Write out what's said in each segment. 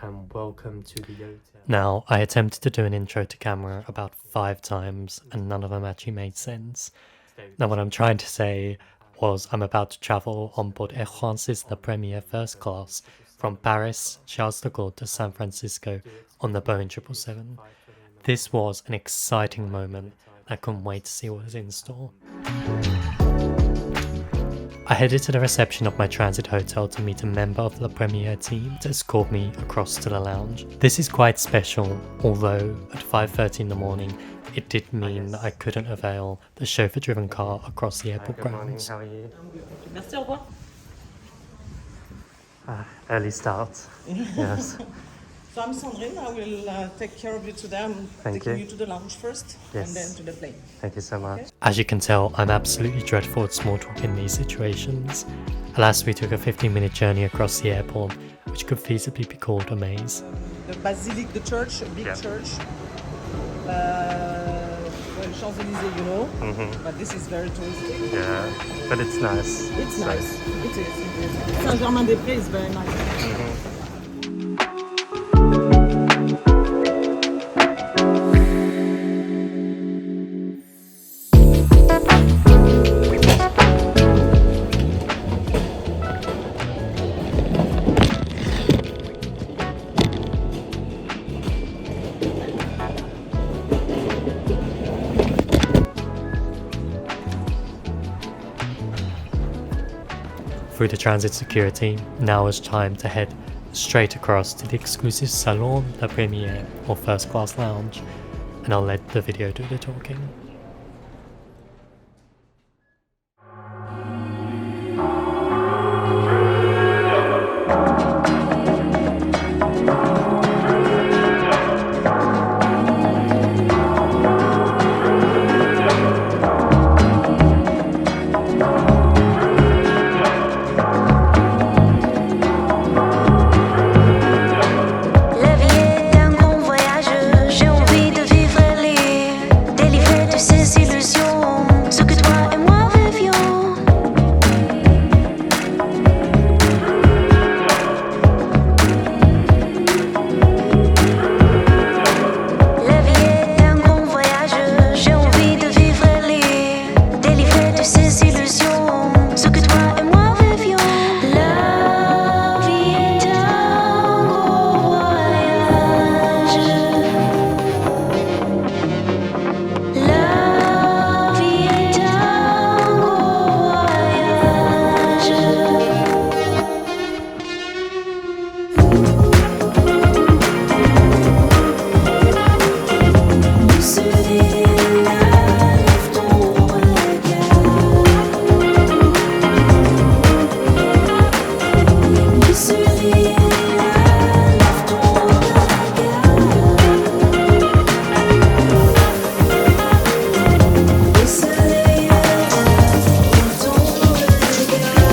and welcome to the hotel. Now, I attempted to do an intro to camera about 5 times and none of them actually made sense. Now, what I'm trying to say was I'm about to travel on board Air France's La Première first class from Paris, Charles de Gaulle to San Francisco on the Boeing 777. This was an exciting moment. I couldn't wait to see what was in store. I headed to the reception of my transit hotel to meet a member of the Première team to escort me across to the lounge. This is quite special, although at 5:30 in the morning it did mean that I couldn't avail the chauffeur-driven car across the airport grounds. How are you? Merci, au revoir. Early start. Yes. So I'm Sandrine. I will take care of you today. I'm Thank taking you. you to the lounge first Yes. and then to the plane. Thank you so much. As you can tell, I'm absolutely dreadful at small talk in these situations. Alas, we took a 15-minute journey across the airport, which could feasibly be called a maze. The basilique, the church, a big Yeah. church. Well, Champs-Élysées, you know, but this is very touristic. Yeah, but it's nice. It's So- nice. It is. Saint-Germain-des-Prés is very nice. Through the transit security, now it's time to head straight across to the exclusive Salon La Première, or first class lounge, and I'll let the video do the talking. La vie est un grand voyage, j'ai envie de vivre et lire, délivrer de ces illusions, ce que toi et moi rêvions. La vie est un grand voyage, j'ai envie de vivre et lire, délivrer de ces illusions, ce que toi et moi rêvions. La vie est un gros voyage. La vie est un gros voyage. Celui-là, lève ton regard. Celui-là, lève ton regard. Le soleil lève ton regard.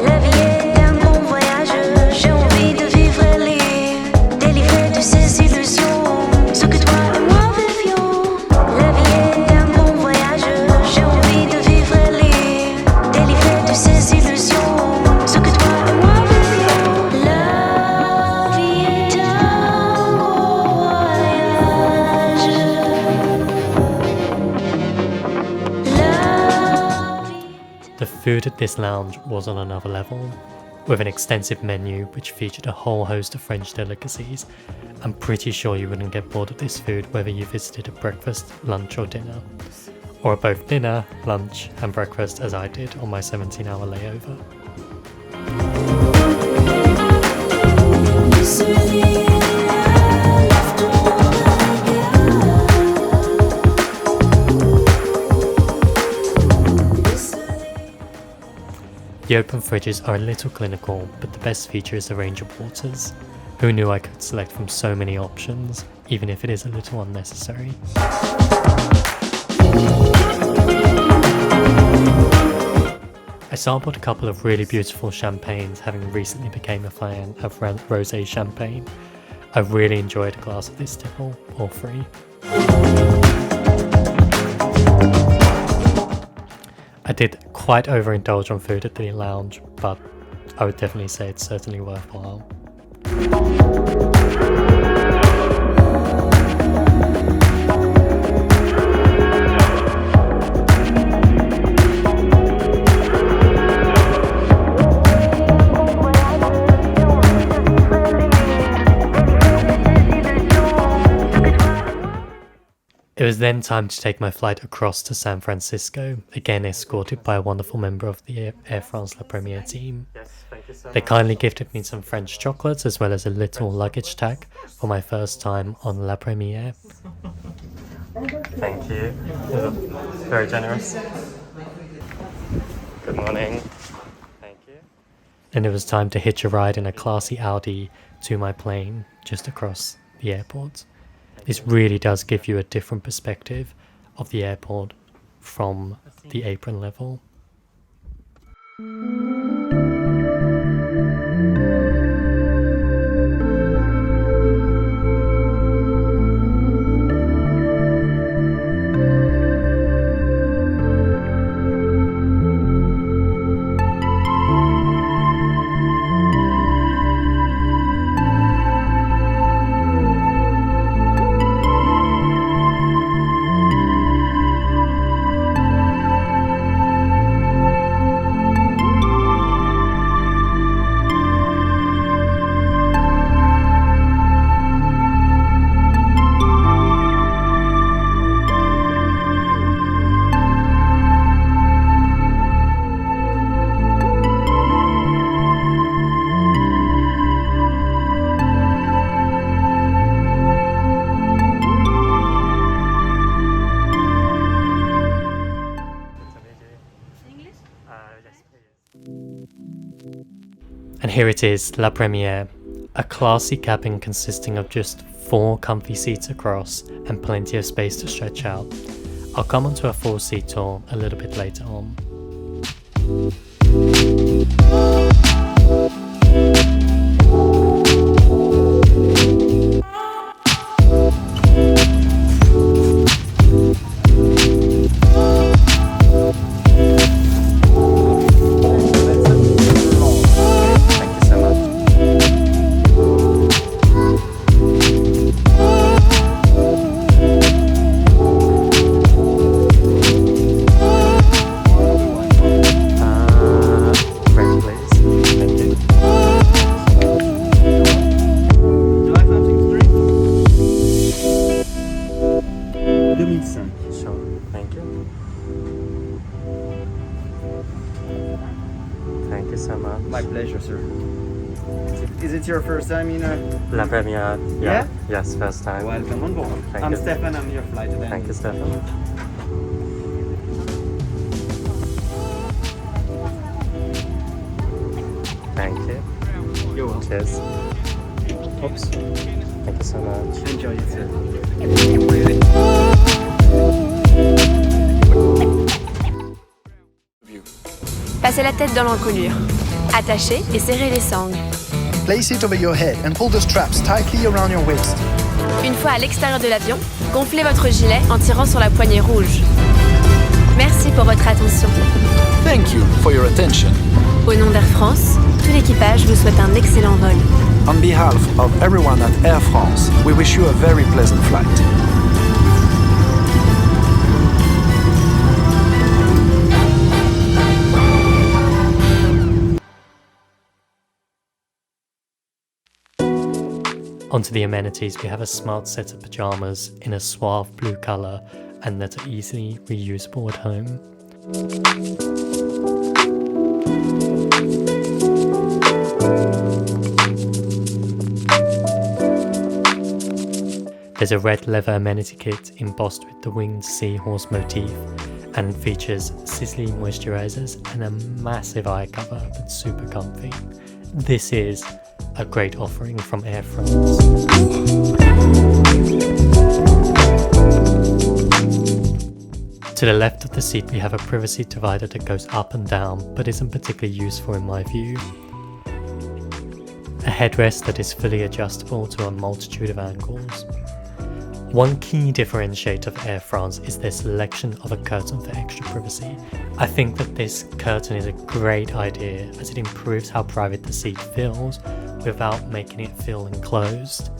La vie est un grand voyage, j'ai envie de vivre et lire, délivrer de ces illusions, ce que toi et moi rêvions. La vie est un grand voyage, j'ai envie de vivre et lire, délivrer de ces illusions, ce que toi et moi rêvions. La vie est un gros voyage. La vie. The food at this lounge was on another level, with an extensive menu which featured a whole host of French delicacies. I'm pretty sure you wouldn't get bored of this food whether you visited a breakfast, lunch or dinner, or both dinner, lunch and breakfast as I did on my 17-hour layover. Celui-là, lève ton regard. The open fridges are a little clinical, but the best feature is the range of waters. Who knew I could select from so many options, even if it is a little unnecessary. I sampled a couple of really beautiful champagnes, having recently become a fan of rosé champagne. I really enjoyed a glass of this tipple, all free. I did quite overindulge on food at the lounge, but I would definitely say it's certainly worthwhile. It was then time to take my flight across to San Francisco, again escorted by a wonderful member of the Air France La Première team. They kindly gifted me some French chocolates as well as a little luggage tag for my first time on La Première. Thank you. Very generous. Good morning. Thank you. Then it was time to hitch a ride in a classy Audi to my plane just across the airport. This really does give you a different perspective of the airport from the apron level. And here it is, La Première, a classy cabin consisting of just 4 comfy seats across and plenty of space to stretch out. I'll come onto a 4-seat tour a little bit later on. My pleasure, sir. Is it your first time in La Première, Yeah? Yes, first time. Welcome on board. Thank I'm you. Stefan, I'm your flight attendant. Thank you, Stefan. Thank you. You're welcome. Cheers. Oops. Thank you so much. Enjoy it, sir. Passez la tête dans l'encolure. Attachez et serrez les sangles. Place it over your head and pull the straps tightly around your waist. Une fois à l'extérieur de l'avion, gonflez votre gilet en tirant sur la poignée rouge. Merci pour votre attention. Thank you for your attention. Au nom d'Air France, tout l'équipage vous souhaite un excellent vol. On behalf of everyone at Air France, we wish you a very pleasant flight. Onto the amenities, we have a smart set of pajamas in a suave blue colour and that are easily reusable at home. There's a red leather amenity kit embossed with the winged seahorse motif and features sizzling moisturizers and a massive eye cover that's super comfy. This is a great offering from Air France. To To the left of the seat we have a privacy divider that goes up and down, but isn't particularly useful in my view. A headrest that is fully adjustable to a multitude of angles. One key differentiator of Air France is their selection of a curtain for extra privacy. I think that this curtain is a great idea as it improves how private the seat feels without making it feel enclosed.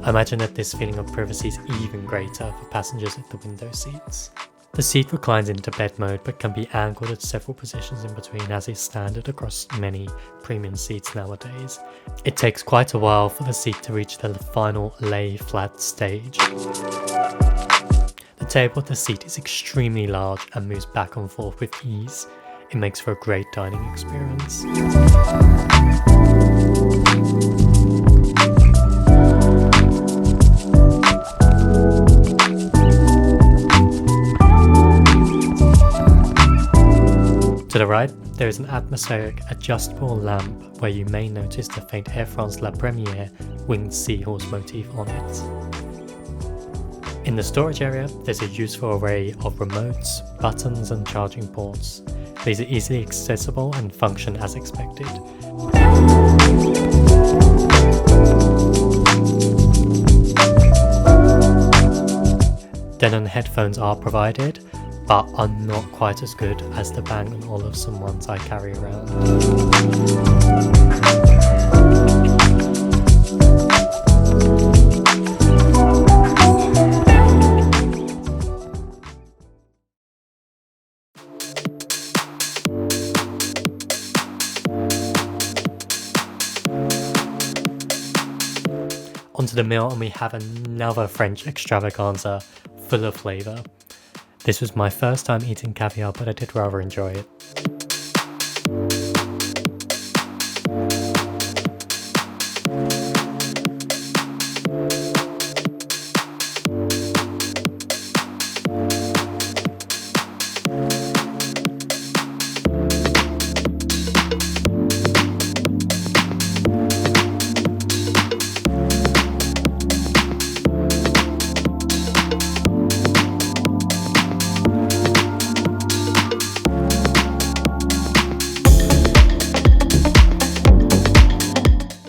I imagine that this feeling of privacy is even greater for passengers at the window seats. The seat reclines into bed mode but can be angled at several positions in between, as is standard across many premium seats nowadays. It takes quite a while for the seat to reach the final lay flat stage. The table of the seat is extremely large and moves back and forth with ease. It makes for a great dining experience. To the right, there is an atmospheric adjustable lamp where you may notice the faint Air France La Première winged seahorse motif on it. In the storage area, there's a useful array of remotes, buttons and charging ports. These are easily accessible and function as expected. Denon headphones are provided, but are not quite as good as the Bang & Olufsen ones I carry around. Onto the meal, and we have another French extravaganza full of flavour. This was my first time eating caviar, but I did rather enjoy it.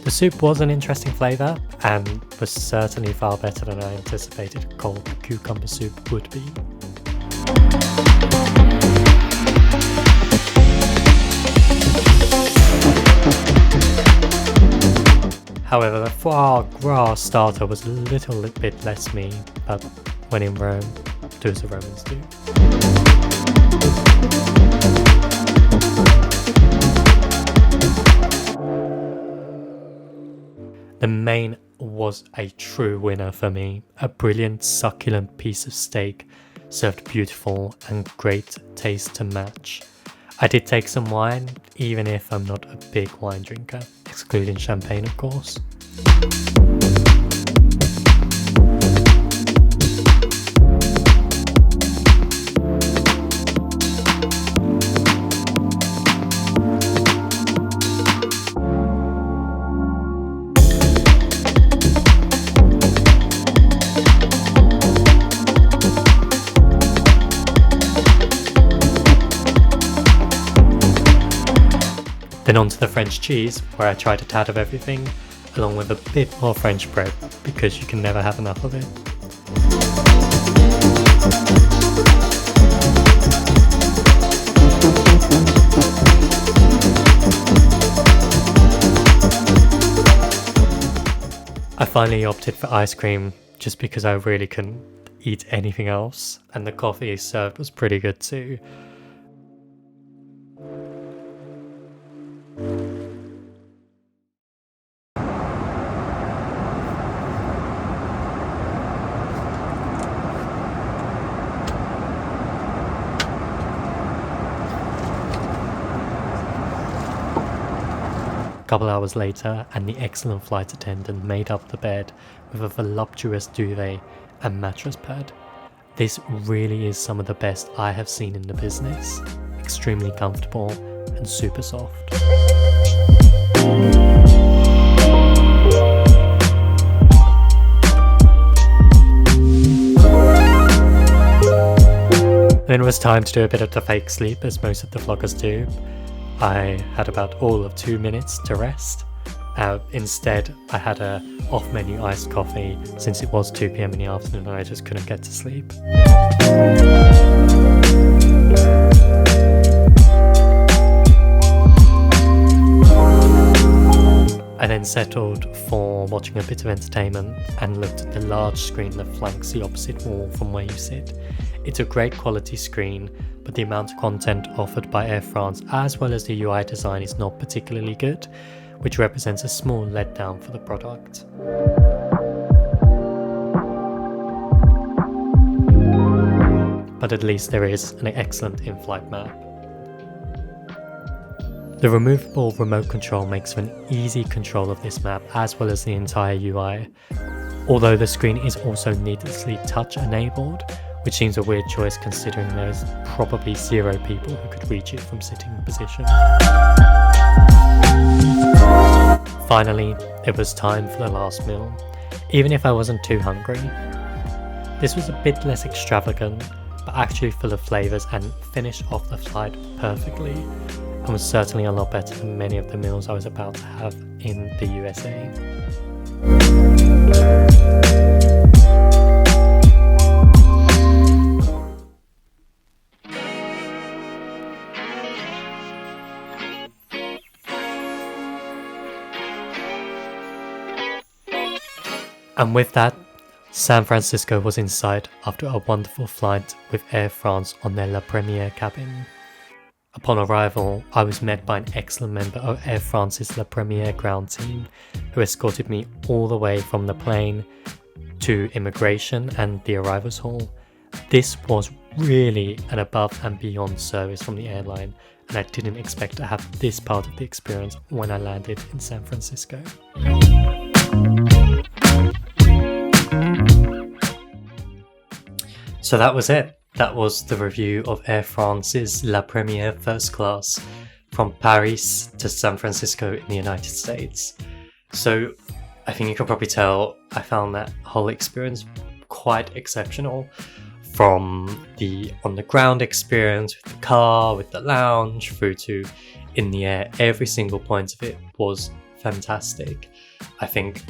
The soup was an interesting flavour and was certainly far better than I anticipated cold cucumber soup would be. However, the foie gras starter was a little bit less me, but when in Rome, do as the Romans do. The main was a true winner for me. A brilliant, succulent piece of steak, served beautiful and great taste to match. I did take some wine, even if I'm not a big wine drinker, excluding champagne of course. Then onto the French cheese, where I tried a tad of everything, along with a bit more French bread, because you can never have enough of it. I finally opted for ice cream, just because I really couldn't eat anything else, and the coffee served was pretty good too. A couple hours later, and the excellent flight attendant made up the bed with a voluptuous duvet and mattress pad. This really is some of the best I have seen in the business. Extremely comfortable and super soft. Then it was time to do a bit of the fake sleep, as most of the vloggers do, I had about all of 2 minutes to rest. Instead, I had a off-menu iced coffee since it was 2 p.m. in the afternoon and I just couldn't get to sleep. I then settled for watching a bit of entertainment and looked at the large screen that flanks the opposite wall from where you sit. It's a great quality screen, but the amount of content offered by Air France as well as the UI design is not particularly good, which represents a small letdown for the product. But at least there is an excellent in-flight map. The removable remote control makes for an easy control of this map as well as the entire UI, although the screen is also needlessly touch enabled, which seems a weird choice considering there's probably 0 people who could reach it from sitting position. Finally, it was time for the last meal, even if I wasn't too hungry. This was a bit less extravagant, but actually full of flavours and finished off the flight perfectly, and was certainly a lot better than many of the meals I was about to have in the USA. And with that, San Francisco was in sight after a wonderful flight with Air France on their La Première cabin. Upon arrival, I was met by an excellent member of Air France's La Première ground team, who escorted me all the way from the plane to immigration and the arrivals hall. This was really an above and beyond service from the airline, and I didn't expect to have this part of the experience when I landed in San Francisco. So that was it. That was the review of Air France's La Première first class from Paris to San Francisco in the United States. So I think you can probably tell I found that whole experience quite exceptional, from the on the ground experience with the car, with the lounge, through to in the air. Every single point of it was fantastic. I think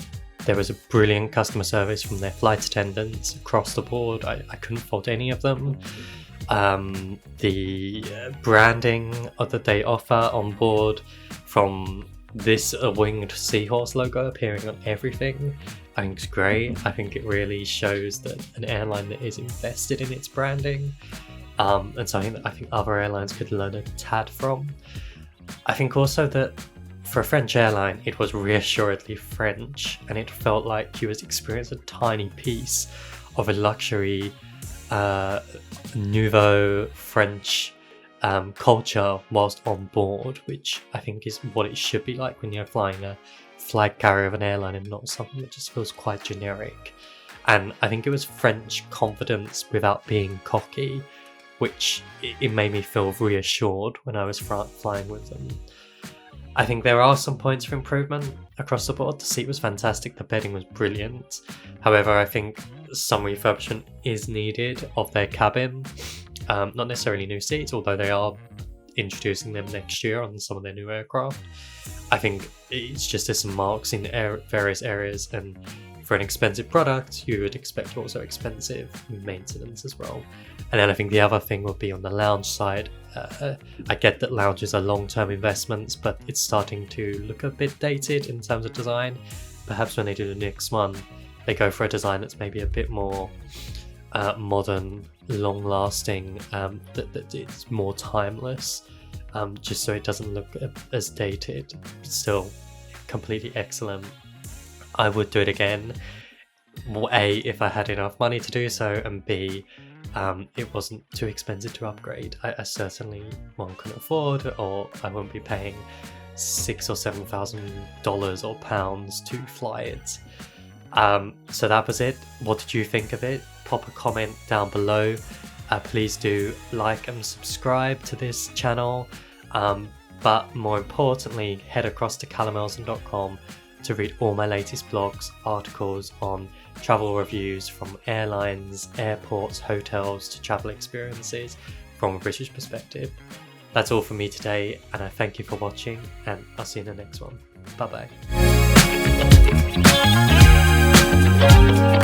there was a brilliant customer service from their flight attendants across the board. I couldn't fault any of them. The branding that they offer on board, from this winged seahorse logo appearing on everything, I think it's great. I think it really shows that an airline that is invested in its branding, and something that I think other airlines could learn a tad from. I think also that for a French airline, it was reassuredly French, and it felt like you was experiencing a tiny piece of a luxury nouveau French culture whilst on board, which I think is what it should be like when you're flying a flag carrier of an airline and not something that just feels quite generic. And I think it was French confidence without being cocky, which it made me feel reassured when I was flying with them. I think there are some points for improvement across the board. The seat was fantastic, the bedding was brilliant. However, I think some refurbishment is needed of their cabin. Not necessarily new seats, although they are introducing them next year on some of their new aircraft. I think it's just there's some marks in various areas, and for an expensive product, you would expect also expensive maintenance as well. And then I think the other thing would be on the lounge side. I get that lounges are long-term investments, but it's starting to look a bit dated in terms of design. Perhaps when they do the next one, they go for a design that's maybe a bit more modern, long-lasting, that it's more timeless, just so it doesn't look as dated, but still completely excellent. I would do it again. A, if I had enough money to do so, and B, it wasn't too expensive to upgrade. I certainly couldn't afford, or I wouldn't be paying $6,000 or $7,000 or pounds to fly it. So that was it. What did you think of it? Pop a comment down below. Please do like and subscribe to this channel. But more importantly, head across to callumelsden.com to read all my latest blogs, articles on travel reviews from airlines, airports, hotels to travel experiences, from a British perspective. That's all from me today, and I thank you for watching, and I'll see you in the next one. Bye bye.